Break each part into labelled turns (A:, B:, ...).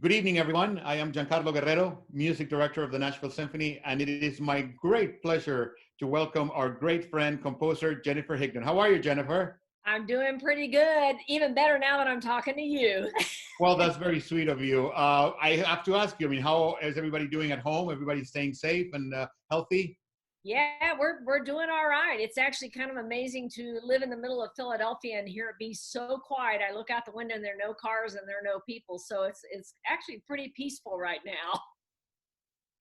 A: Good evening, everyone. I am Giancarlo Guerrero, Music Director of the Nashville Symphony, and it is my great pleasure to welcome our great friend, composer, Jennifer Higdon. How are you, Jennifer?
B: I'm doing pretty good. Even better now that I'm talking to you.
A: Well, that's very sweet of you. I have to ask you, how is everybody doing at home? Everybody staying safe and healthy?
B: Yeah, we're doing all right. It's actually kind of amazing to live in the middle of Philadelphia and hear it be so quiet. I look out the window and there are no cars and there are no people, so it's actually pretty peaceful right now.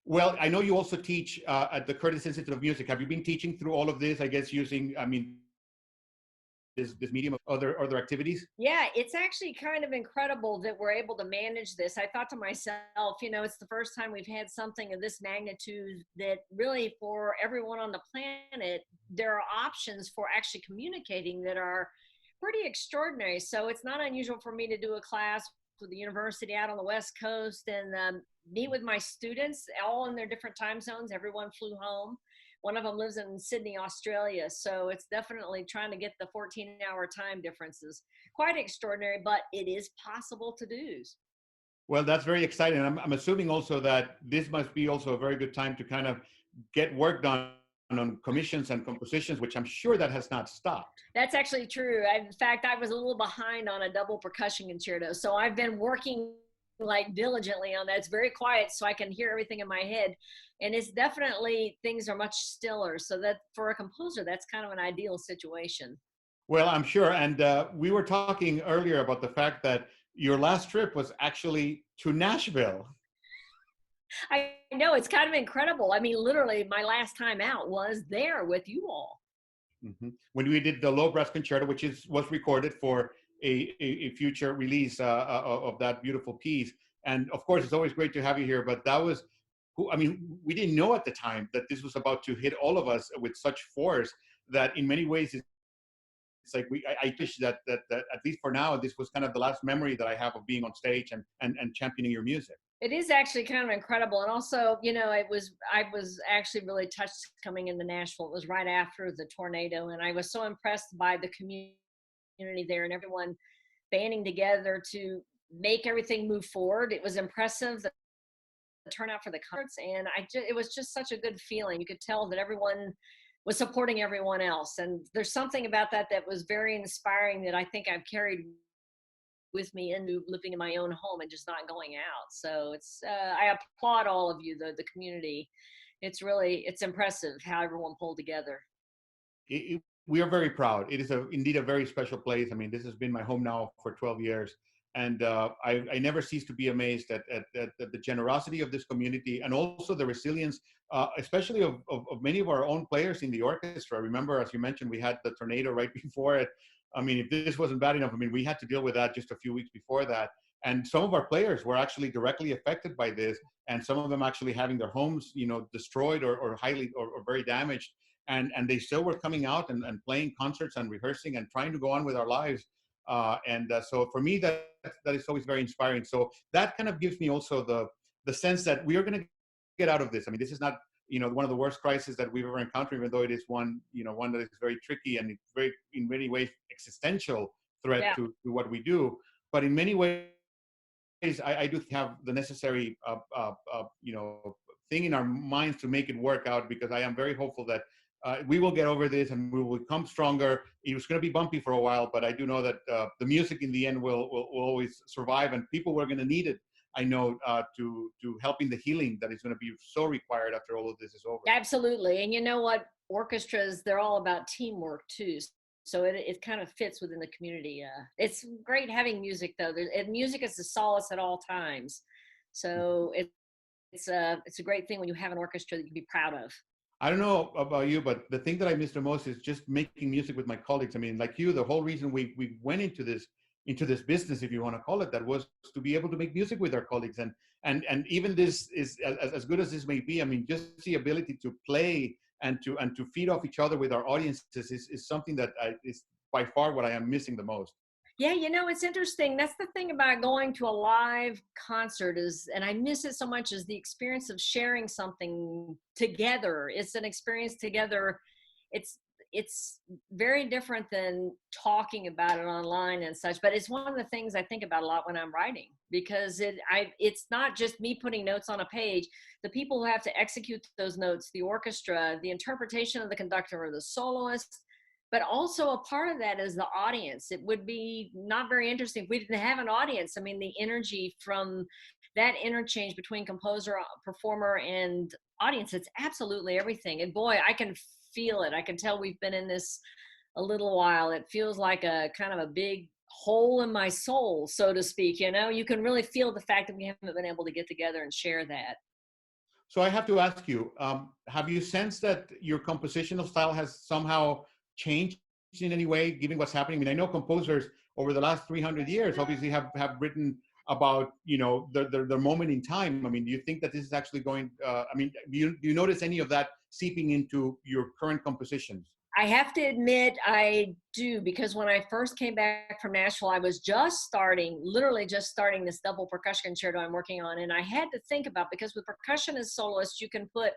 A: Well, I know you also teach at the Curtis Institute of Music. Have you been teaching through all of this, I guess, using, this medium of other activities?
B: Yeah, it's actually kind of incredible that we're able to manage this. I thought to myself, it's the first time we've had something of this magnitude that really for everyone on the planet, there are options for actually communicating that are pretty extraordinary. So it's not unusual for me to do a class with the university out on the West Coast and meet with my students all in their different time zones. Everyone flew home. One of them lives in Sydney, Australia. So it's definitely trying to get the 14-hour time differences. Quite extraordinary, but it is possible to do.
A: Well, that's very exciting. I'm assuming also that this must be also a very good time to kind of get work done on commissions and compositions, which I'm sure that has not stopped.
B: That's actually true. In fact, I was a little behind on a double percussion concerto. So I've been working like diligently on that. It's very quiet so I can hear everything in my head. And it's definitely, things are much stiller. So that for a composer, that's kind of an ideal situation.
A: Well, I'm sure. And we were talking earlier about the fact that your last trip was actually to Nashville.
B: I know it's kind of incredible. I mean, literally, my last time out was there with you all.
A: When we did the Low Breast Concerto, which was recorded for a future release of that beautiful piece. And of course, it's always great to have you here. But that was, we didn't know at the time that this was about to hit all of us with such force that in many ways it's like I wish that at least for now, this was kind of the last memory that I have of being on stage and championing your music.
B: It is actually kind of incredible. And also, I was actually really touched coming into Nashville. It was right after the tornado. And I was so impressed by the community there and everyone banding together to make everything move forward. It was impressive, the turnout for the concerts. And it was just such a good feeling. You could tell that everyone was supporting everyone else. And there's something about that that was very inspiring that I think I've carried with me into living in my own home and just not going out. So I applaud all of you, the community. It's impressive how everyone pulled together.
A: We are very proud. It is indeed a very special place. This has been my home now for 12 years. And I never cease to be amazed at the generosity of this community and also the resilience, especially of many of our own players in the orchestra. Remember, as you mentioned, we had the tornado right before it. If this wasn't bad enough, we had to deal with that just a few weeks before that. And some of our players were actually directly affected by this, and some of them actually having their homes, destroyed or highly or very damaged. And they still were coming out and playing concerts and rehearsing and trying to go on with our lives. So for me, that is always very inspiring. So that kind of gives me also the sense that we are going to get out of this. This is not one of the worst crises that we've ever encountered, even though it is one that is very tricky and it's very, in many ways, existential threat to what we do. But in many ways, I do have the necessary, thing in our minds to make it work out, because I am very hopeful that we will get over this and we will become stronger. It was going to be bumpy for a while, but I do know that the music in the end will always survive, and people were going to need it, I know, to helping the healing that is going to be so required after all of this is over.
B: Absolutely. And you know what? Orchestras, they're all about teamwork too. So it kind of fits within the community. It's great having music though. And music is a solace at all times. So it's a great thing when you have an orchestra that you can be proud of.
A: I don't know about you, but the thing that I miss the most is just making music with my colleagues. Like you, the whole reason we went into this business, if you want to call it that, was to be able to make music with our colleagues. And even this is as good as this may be. Just the ability to play and to feed off each other with our audiences is something that is by far what I am missing the most.
B: Yeah, it's interesting. That's the thing about going to a live concert and I miss it so much, is the experience of sharing something together. It's an experience together. it's very different than talking about it online and such, but it's one of the things I think about a lot when I'm writing, because it's not just me putting notes on a page. The people who have to execute those notes, the orchestra, the interpretation of the conductor or the soloist, but also a part of that is the audience. It would be not very interesting if we didn't have an audience. I mean, the energy from that interchange between composer, performer, and audience, it's absolutely everything. And boy, I can feel it. I can tell we've been in this a little while. It feels like a kind of a big hole in my soul, so to speak. You know, you can really feel the fact that we haven't been able to get together and share that.
A: So I have to ask you, have you sensed that your compositional style has somehow changed in any way, given what's happening? I mean, I know composers over the last 300 years obviously have written about, you know, their moment in time. I mean, do you think that this is actually going, I mean, do you notice any of that seeping into your current compositions?
B: I have to admit I do, because when I first came back from Nashville, I was just starting, literally just starting this double percussion concerto I'm working on. And I had to think about, because with percussion as soloist, you can put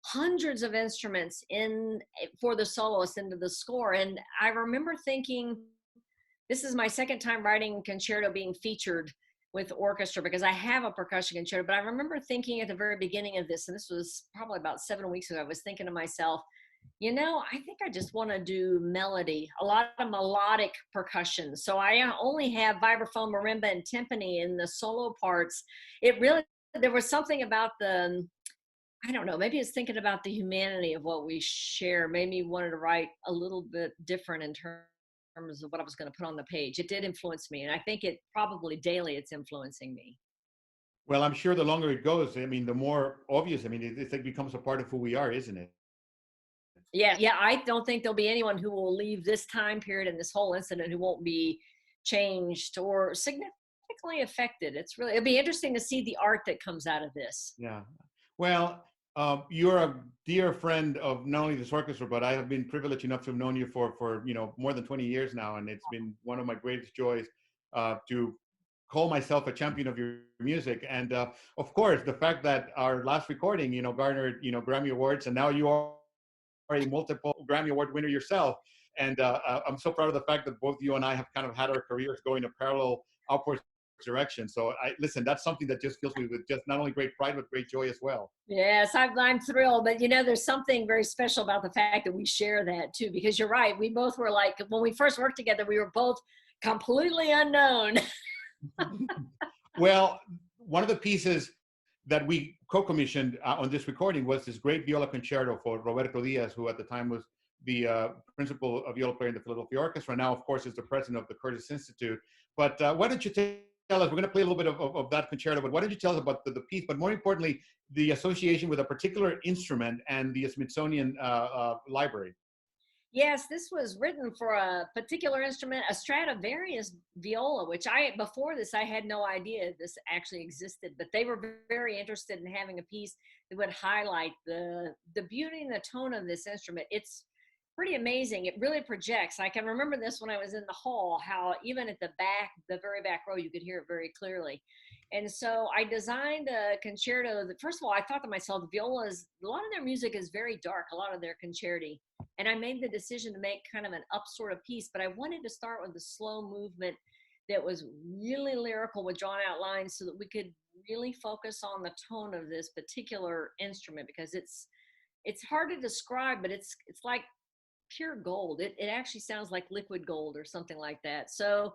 B: hundreds of instruments in for the soloist into the score. And I remember thinking, this is my second time writing concerto being featured with orchestra, because I have a percussion concerto. But I remember thinking at the very beginning of this, and this was probably about 7 weeks ago, I was thinking to myself, you know, I think I just want to do melody, a lot of melodic percussion. So I only have vibraphone, marimba, and timpani in the solo parts. It really, there was something about the, I don't know, maybe it's thinking about the humanity of what we share, made me wanted to write a little bit different in terms of what I was going to put on the page. It did influence me, and I think it probably daily it's influencing me.
A: Well, I'm sure the longer it goes, I mean, the more obvious. I mean, it becomes a part of who we are, isn't it?
B: Yeah, I don't think there'll be anyone who will leave this time period and this whole incident who won't be changed or significantly affected. It'll be interesting to see the art that comes out of this.
A: Yeah. Well, you're a dear friend of not only this orchestra, but I have been privileged enough to have known you for you know, more than 20 years now, and it's been one of my greatest joys to call myself a champion of your music. And of course, the fact that our last recording, you know, garnered, you know, Grammy awards, and now you are a multiple Grammy Award winner yourself. And I'm so proud of the fact that both you and I have kind of had our careers going in a parallel upwards direction. So listen, that's something that just fills me with just not only great pride, but great joy as well.
B: Yes, I'm thrilled. But you know, there's something very special about the fact that we share that too, because you're right. We both were like, when we first worked together, we were both completely unknown.
A: Well, one of the pieces that we co-commissioned on this recording was this great viola concerto for Roberto Diaz, who at the time was the principal viola player in the Philadelphia Orchestra. Now, of course, is the president of the Curtis Institute. But why don't you tell us, we're going to play a little bit of that concerto, but why don't you tell us about the piece, but more importantly, the association with a particular instrument and the Smithsonian Library?
B: Yes, this was written for a particular instrument, a Stradivarius viola, which before this, I had no idea this actually existed, but they were very interested in having a piece that would highlight the beauty and the tone of this instrument. It's pretty amazing. It really projects. I can remember this when I was in the hall, how even at the back, the very back row, you could hear it very clearly. And so I designed a concerto that, first of all, I thought to myself, violas, a lot of their music is very dark, a lot of their concerti. And I made the decision to make kind of an up sort of piece, but I wanted to start with a slow movement that was really lyrical with drawn out lines so that we could really focus on the tone of this particular instrument, because it's hard to describe, but it's like pure gold. It actually sounds like liquid gold or something like that. So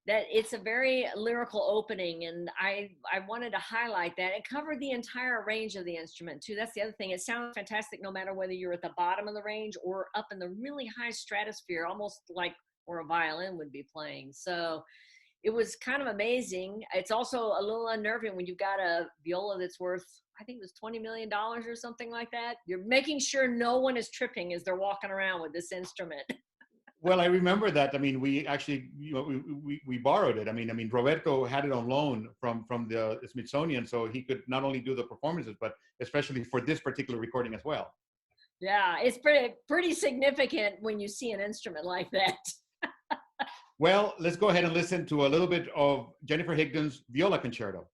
B: that it's a very lyrical opening, and I wanted to highlight that and cover the entire range of the instrument too. That's the other thing. It sounds fantastic no matter whether you're at the bottom of the range or up in the really high stratosphere, almost like where a violin would be playing. So it was kind of amazing. It's also a little unnerving when you've got a viola that's worth, I think it was $20 million or something like that. You're making sure no one is tripping as they're walking around with this instrument.
A: Well, I remember that. I mean, we actually, you know, we borrowed it. I mean, Roberto had it on loan from the Smithsonian, so he could not only do the performances, but especially for this particular recording as well.
B: Yeah, it's pretty significant when you see an instrument like that.
A: Well, let's go ahead and listen to a little bit of Jennifer Higdon's Viola Concerto.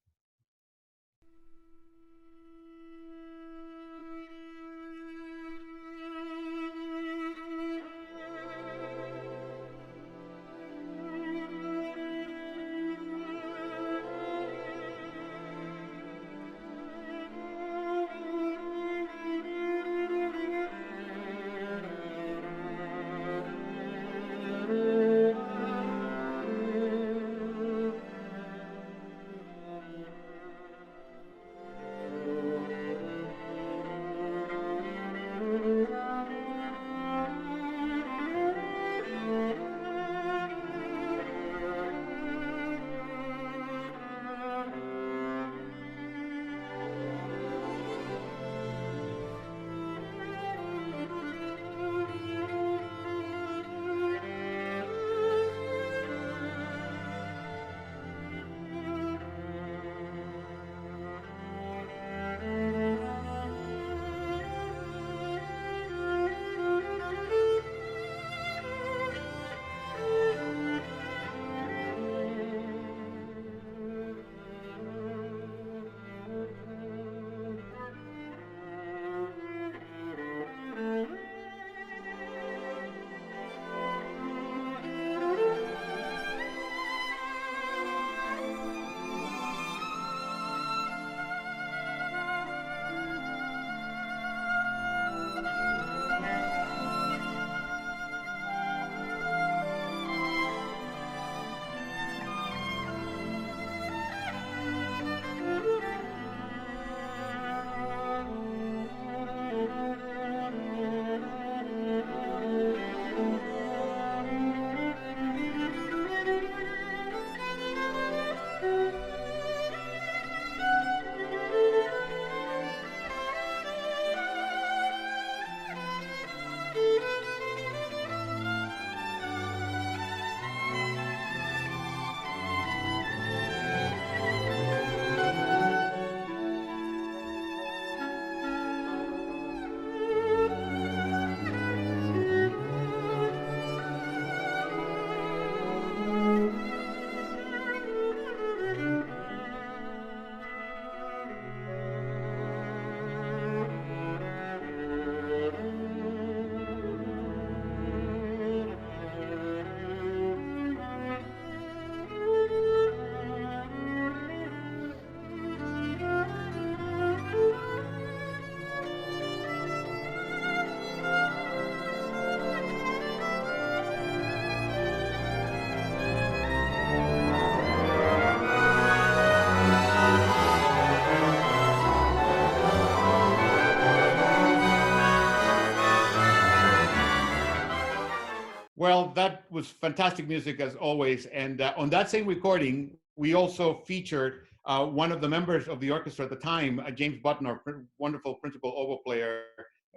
A: Well, that was fantastic music as always. And on that same recording, we also featured one of the members of the orchestra at the time, James Button, our wonderful principal oboe player,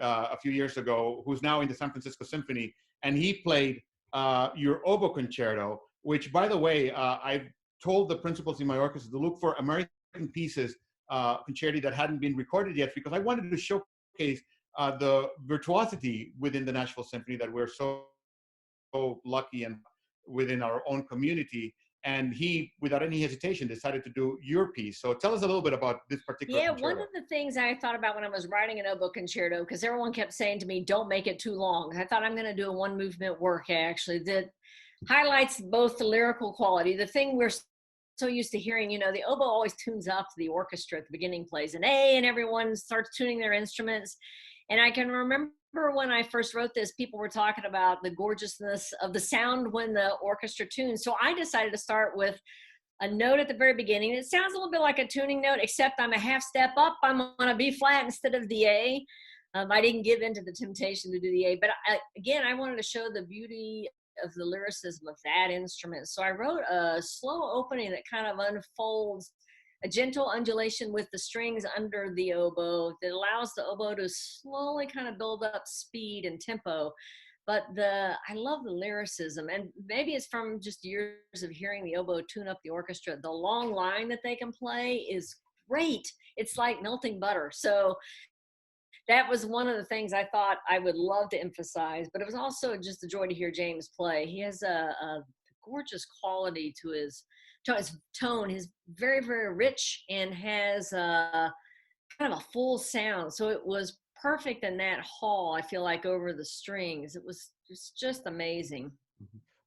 A: a few years ago, who's now in the San Francisco Symphony. And he played your oboe concerto, which, by the way, I've told the principals in my orchestra to look for American pieces, concerti that hadn't been recorded yet, because I wanted to showcase the virtuosity within the Nashville Symphony that we're so lucky and within our own community. And he, without any hesitation, decided to do your piece. So tell us a little bit about this particular
B: Yeah,
A: concerto.
B: one of the things I thought about when I was writing an oboe concerto, because everyone kept saying to me, don't make it too long. I thought I'm going to do a one movement work actually that highlights both the lyrical quality. The thing we're so used to hearing, you know, the oboe always tunes up the orchestra at the beginning, plays an A, and everyone starts tuning their instruments. And I can remember when I first wrote this, people were talking about the gorgeousness of the sound when the orchestra tunes. So I decided to start with a note at the very beginning. It sounds a little bit like a tuning note, except I'm a half step up. I'm on a B flat instead of the A. I didn't give in to the temptation to do the A, but again, I wanted to show the beauty of the lyricism of that instrument. So I wrote a slow opening that kind of unfolds a gentle undulation with the strings under the oboe that allows the oboe to slowly kind of build up speed and tempo. But I love the lyricism, and maybe it's from just years of hearing the oboe tune up the orchestra. The long line that they can play is great. It's like melting butter. So that was one of the things I thought I would love to emphasize, but it was also just a joy to hear James play. He has a gorgeous quality to his tone. He's very, very rich and has kind of a full sound. So it was perfect in that hall, I feel like, over the strings. It was just amazing.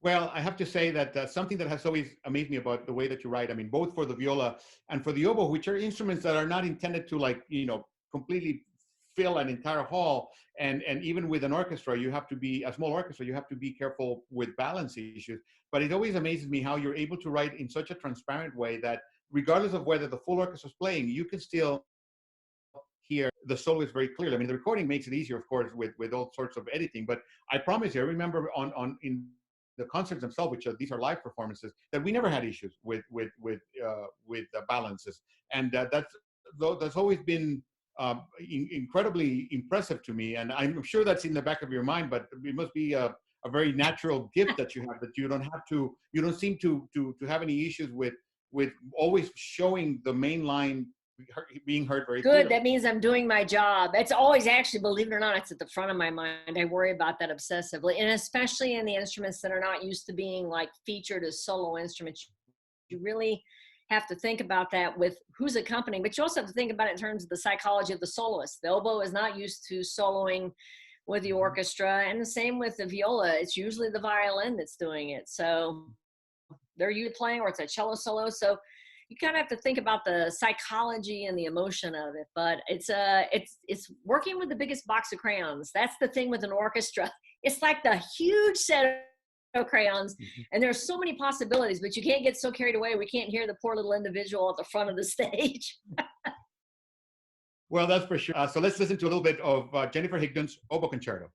A: Well, I have to say that something that has always amazed me about the way that you write, I mean, both for the viola and for the oboe, which are instruments that are not intended to, like, you know, completely fill an entire hall. And even with an orchestra, you have to be, a small orchestra, you have to be careful with balance issues. But it always amazes me how you're able to write in such a transparent way that regardless of whether the full orchestra is playing, you can still hear the soloist very clearly. I mean, the recording makes it easier, of course, with all sorts of editing. But I promise you, I remember on in the concerts themselves, which these are live performances, that we never had issues with balances, and that's always been incredibly impressive to me. And I'm sure that's in the back of your mind, but it must be a very natural gift that you have, that you don't have to, you don't seem to have any issues with always showing the main line being heard very
B: Good.
A: clearly.
B: That means I'm doing my job. It's always, actually, believe it or not, it's at the front of my mind. I worry about that obsessively. And especially in the instruments that are not used to being like featured as solo instruments, you really have to think about that with who's accompanying, but you also have to think about it in terms of the psychology of the soloist. The oboe is not used to soloing with the orchestra, and the same with the viola. It's usually the violin that's doing it. So they're you playing, or it's a cello solo. So you kind of have to think about the psychology and the emotion of it. But it's working with the biggest box of crayons. That's the thing with an orchestra. It's like the huge set of crayons, and there's so many possibilities, but you can't get so carried away. We can't hear the poor little individual at the front of the stage.
A: Well, that's for sure. So let's listen to a little bit of Jennifer Higdon's Oboe Concerto.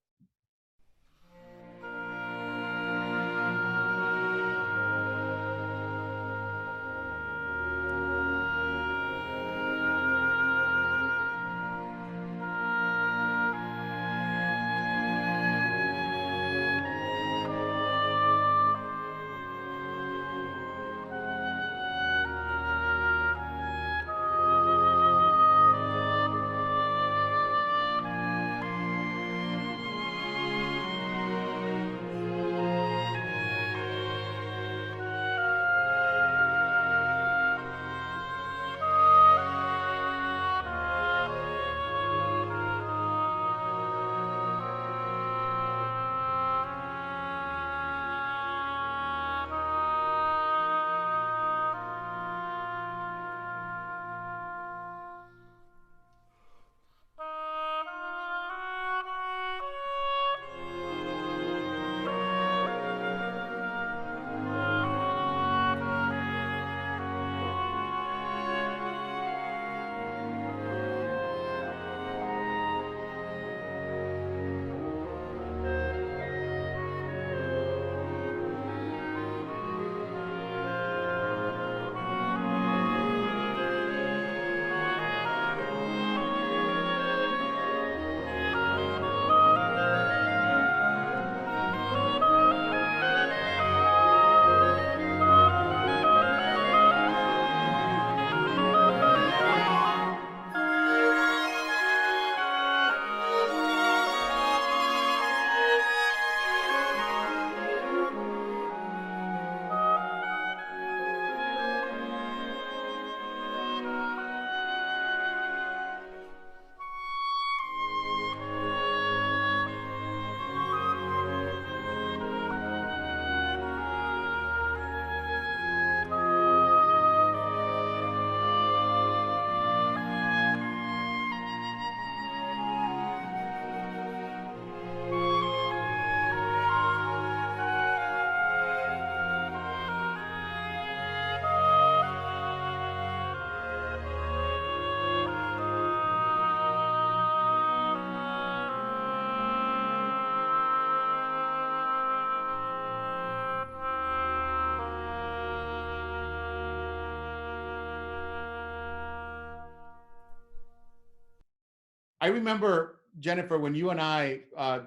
A: I remember, Jennifer, when you and I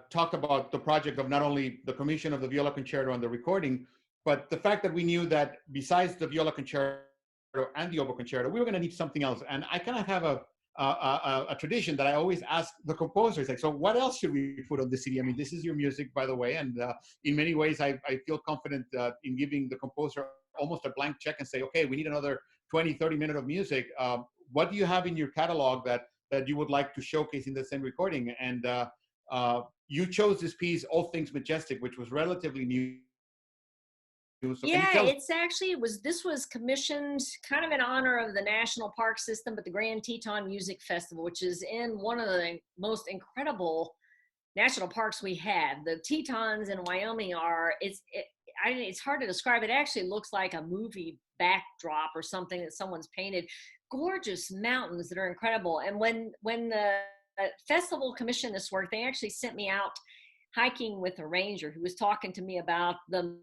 A: talked about the project of not only the commission of the Viola Concerto and the recording, but the fact that we knew that besides the Viola Concerto and the Oboe Concerto, we were going to need something else. And I kind of have a tradition that I always ask the composers, like, so what else should we put on the CD? I mean, this is your music, by the way, and in many ways, I feel confident in giving the composer almost a blank check and say, okay, we need another 20, 30 minutes of music. What do you have in your catalog that you would like to showcase in the same recording? And you chose this piece, All Things Majestic, which was relatively new. So can you
B: Yeah,
A: tell us?
B: this was commissioned kind of in honor of the National Park System, but the Grand Teton Music Festival, which is in one of the most incredible national parks we have. The Tetons in Wyoming it's hard to describe. It actually looks like a movie backdrop or something that someone's painted. Gorgeous mountains that are incredible. And when the festival commissioned this work, they actually sent me out hiking with a ranger who was talking to me about the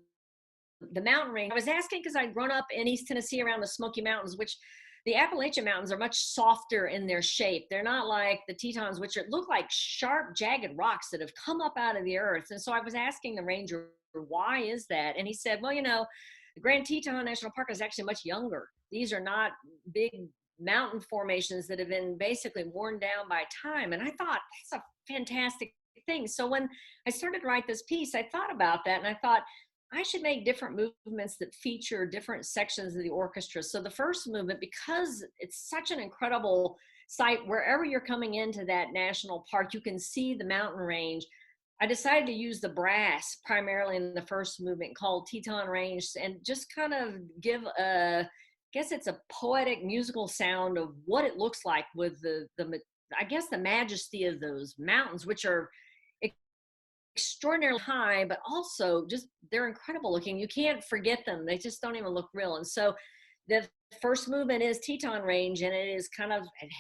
B: mountain range. I was asking because I'd grown up in East Tennessee around the Smoky Mountains, which the Appalachian Mountains are much softer in their shape. They're not like the Tetons, which look like sharp, jagged rocks that have come up out of the earth. And so I was asking the ranger, why is that? And he said, well, the Grand Teton National Park is actually much younger. These are not big mountain formations that have been basically worn down by time. And I thought, that's a fantastic thing. So when I started to write this piece, I thought about that, and I thought, I should make different movements that feature different sections of the orchestra. So the first movement, because it's such an incredible sight, wherever you're coming into that national park, you can see the mountain range. I decided to use the brass primarily in the first movement called Teton Range, and just kind of give I guess it's a poetic musical sound of what it looks like with the majesty of those mountains, which are extraordinarily high, but also just they're incredible looking. You can't forget them. They just don't even look real. And so the first movement is Teton Range, and it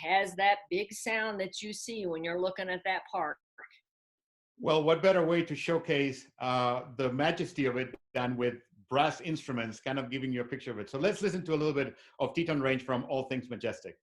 B: has that big sound that you see when you're looking at that park.
A: Well, what better way to showcase the majesty of it than with brass instruments, kind of giving you a picture of it. So let's listen to a little bit of Teton Range from All Things Majestic.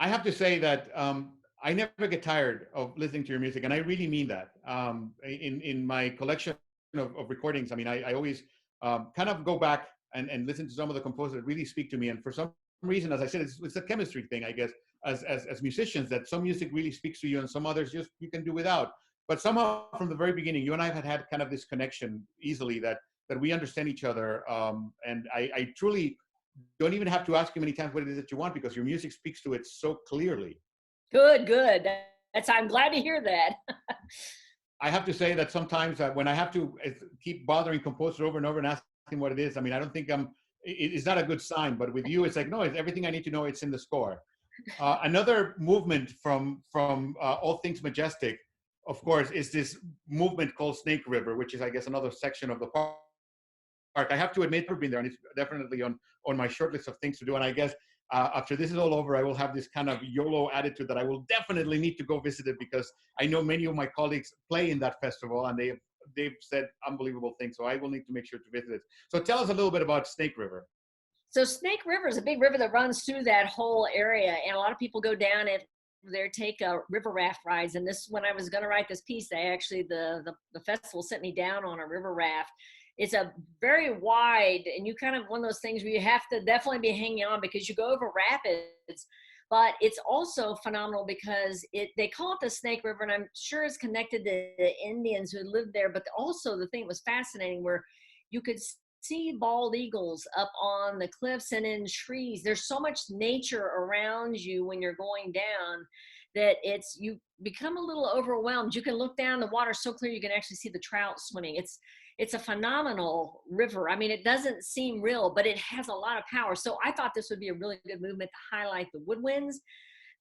A: I have to say that I never get tired of listening to your music, and I really mean that. In my collection of recordings, I mean, I always kind of go back and listen to some of the composers that really speak to me. And for some reason, as I said, it's a chemistry thing, I guess, as musicians, that some music really speaks to you and some others just you can do without. But somehow from the very beginning, you and I have had kind of this connection easily that we understand each other. And I truly don't even have to ask you many times what it is that you want, because your music speaks to it so clearly.
B: Good. I'm glad to hear that.
A: I have to say that sometimes when I have to keep bothering composers over and over and asking what it is, I mean, I don't think it's not a good sign, but with you, it's like, no, it's everything I need to know. It's in the score. Another movement from All Things Majestic, of course, is this movement called Snake River, which is, I guess, another section of the park. I have to admit, I've been there, and it's definitely on my short list of things to do. And I guess after this is all over, I will have this kind of YOLO attitude that I will definitely need to go visit it, because I know many of my colleagues play in that festival, and they've said unbelievable things. So I will need to make sure to visit it. So tell us a little bit about Snake River.
B: So Snake River is a big river that runs through that whole area, and a lot of people go down it there, take river raft rides. And this, when I was going to write this piece, the festival sent me down on a river raft. It's a very wide, and you kind of one of those things where you have to definitely be hanging on, because you go over rapids. But it's also phenomenal because they call it the Snake River, and I'm sure it's connected to the Indians who lived there. But also the thing was fascinating, where you could see bald eagles up on the cliffs and in trees. There's so much nature around you when you're going down that you become a little overwhelmed. You can look down, the water so clear you can actually see the trout swimming. It's a phenomenal river. I mean, it doesn't seem real, but it has a lot of power. So I thought this would be a really good movement to highlight the woodwinds,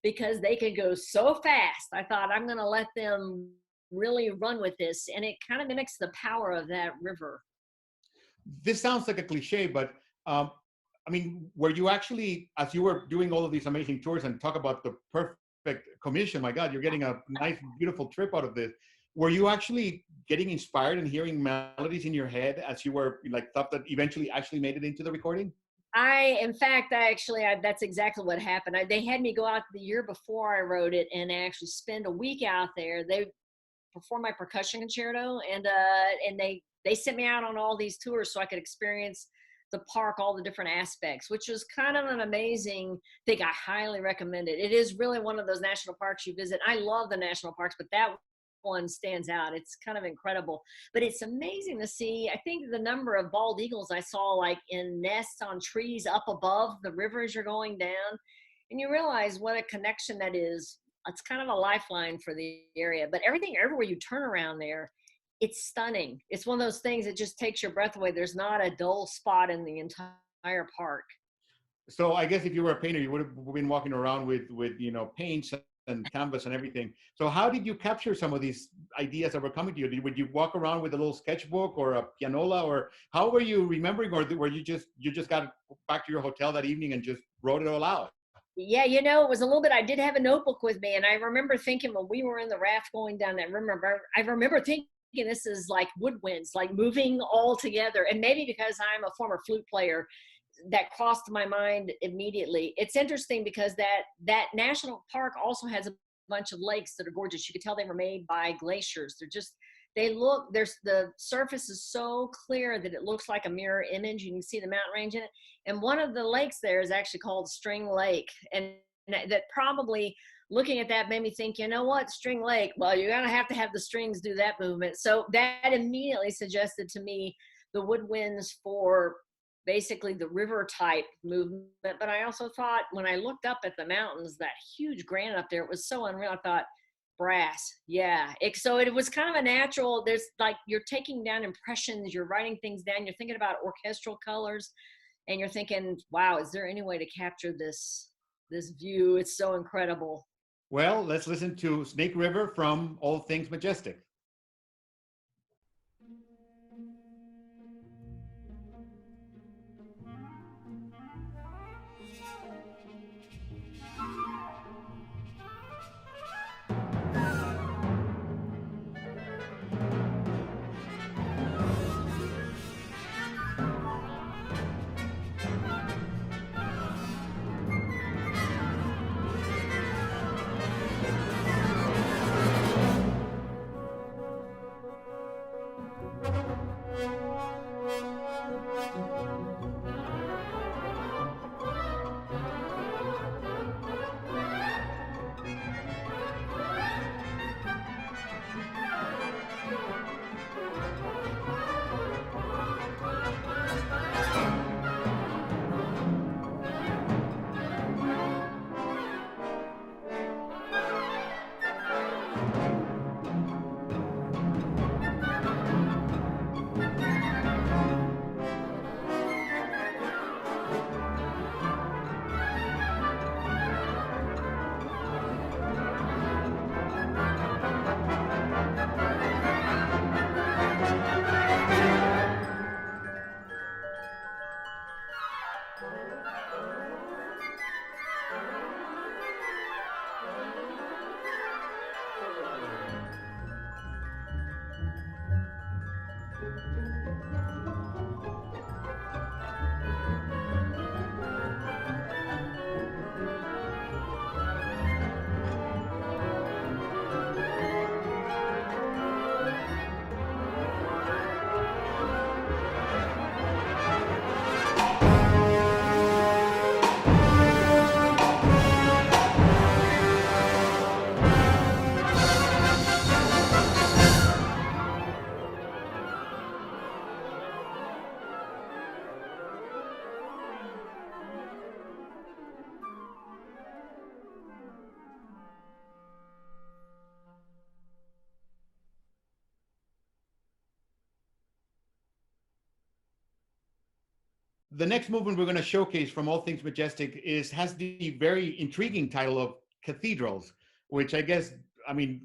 B: because they can go so fast. I thought, I'm going to let them really run with this, and it kind of mimics the power of that river.
A: This sounds like a cliche, but I mean, were you actually, as you were doing all of these amazing tours, and talk about the perfect commission, my God, you're getting a nice, beautiful trip out of this. Were you actually getting inspired and hearing melodies in your head as you were like stuff that eventually actually made it into the recording?
B: In fact, that's exactly what happened. They had me go out the year before I wrote it and actually spend a week out there. They performed my percussion concerto, and they sent me out on all these tours so I could experience the park, all the different aspects, which was kind of an amazing thing. I highly recommend it. It is really one of those national parks you visit. I love the national parks, but that one stands out. It's kind of incredible, but it's amazing to see. I think the number of bald eagles I saw, like in nests on trees up above the river as you're going down, and you realize what a connection that is. It's kind of a lifeline for the area, but everywhere you turn around there, it's stunning. It's one of those things that just takes your breath away. There's not a dull spot in the entire park.
A: So I guess if you were a painter, you would have been walking around with paints and canvas and everything. So how did you capture some of these ideas that were coming to you? Would you walk around with a little sketchbook or a pianola, or how were you remembering, or were you just got back to your hotel that evening and just wrote it all out?
B: Yeah, it was a little bit, I did have a notebook with me, and I remember thinking when we were in the raft going down that river, I remember thinking this is like woodwinds, like moving all together. And maybe because I'm a former flute player, that crossed my mind immediately. It's interesting because that national park also has a bunch of lakes that are gorgeous. You could tell they were made by glaciers. The surface is so clear that it looks like a mirror image. You can see the mountain range in it. And one of the lakes there is actually called String Lake. And that probably, looking at that, made me think, you know what, String Lake, well, you're going to have the strings do that movement. So that immediately suggested to me the woodwinds for basically the river type movement. But I also thought, when I looked up at the mountains, that huge granite up there, it was so unreal. I thought, brass, yeah. So it was kind of a natural, there's like, you're taking down impressions, you're writing things down, you're thinking about orchestral colors, and you're thinking, wow, is there any way to capture this view? It's so incredible.
A: Well, let's listen to Snake River from All Things Majestic. The next movement we're going to showcase from All Things Majestic has the very intriguing title of Cathedrals, which I guess, I mean,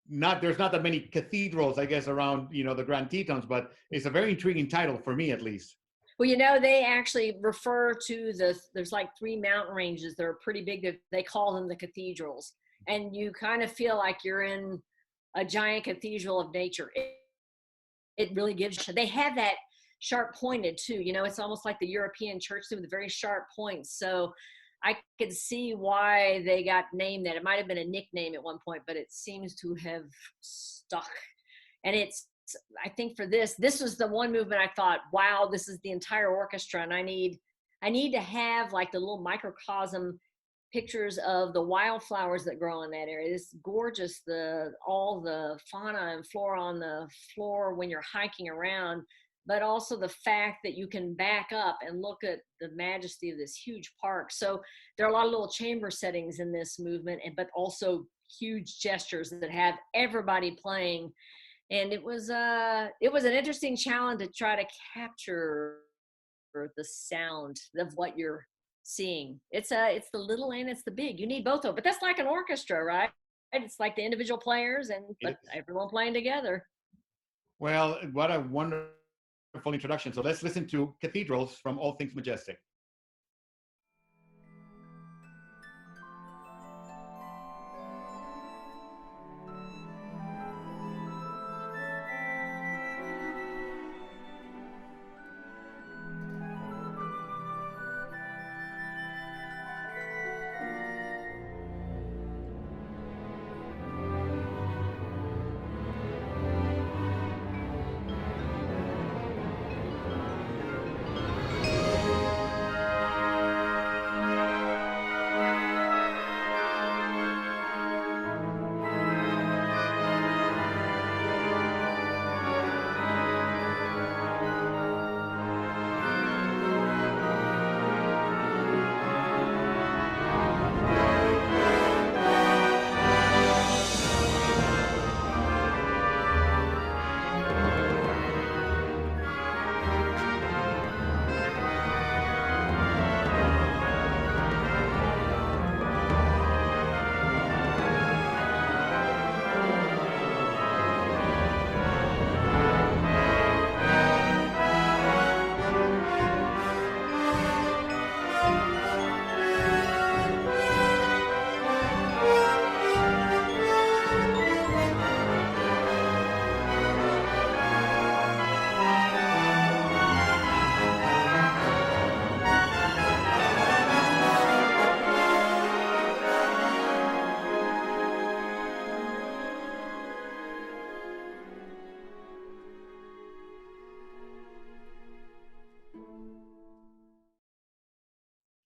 A: there's not that many cathedrals, I guess, around, the Grand Tetons, but it's a very intriguing title for me, at least.
B: Well, they actually refer to there's like 3 mountain ranges that are pretty big. They call them the cathedrals. And you kind of feel like you're in a giant cathedral of nature. It really gives you, they have that sharp pointed too. It's almost like the European church with the very sharp points. So I could see why they got named that. It might have been a nickname at one point, but it seems to have stuck. And I think for this was the one movement I thought, wow, this is the entire orchestra. And I need to have like the little microcosm pictures of the wildflowers that grow in that area. It's gorgeous, all the fauna and flora on the floor when you're hiking around, but also the fact that you can back up and look at the majesty of this huge park. So there are a lot of little chamber settings in this movement, but also huge gestures that have everybody playing. And it was an interesting challenge to try to capture the sound of what you're seeing. It's the little and it's the big. You need both of them, but that's like an orchestra, right? It's like the individual players but everyone playing together.
A: Well, what a wonderful introduction. So let's listen to Cathedrals from All Things Majestic.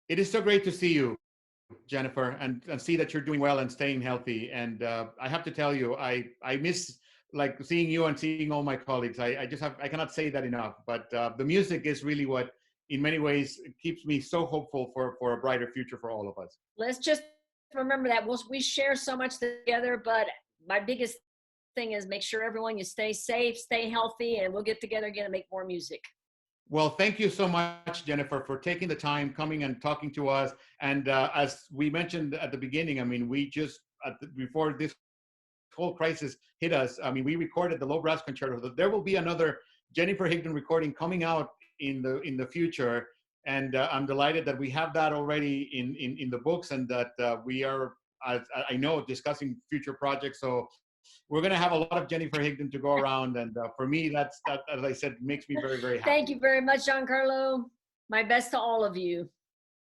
A: It is so great to see you, Jennifer, and see that you're doing well and staying healthy. And I have to tell you, I miss like seeing you and seeing all my colleagues. I cannot say that enough. But the music is really what, in many ways, keeps me so hopeful for a brighter future for all of us.
B: Let's just remember that we share so much together, but my biggest thing is make sure everyone, you stay safe, stay healthy, and we'll get together again and make more music.
A: Well, thank you so much, Jennifer, for taking the time, coming and talking to us. And as we mentioned at the beginning, I mean, before this whole crisis hit us, I mean, we recorded the low brass concerto. There will be another Jennifer Higdon recording coming out in the future. And I'm delighted that we have that already in the books, and that we are, I know, discussing future projects. So we're going to have a lot of Jennifer Higdon to go around. And for me, that, as I said, makes me very, very happy.
B: Thank you very much, Giancarlo. My best to all of you.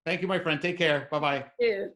A: Thank you, my friend. Take care. Bye-bye.
B: You too.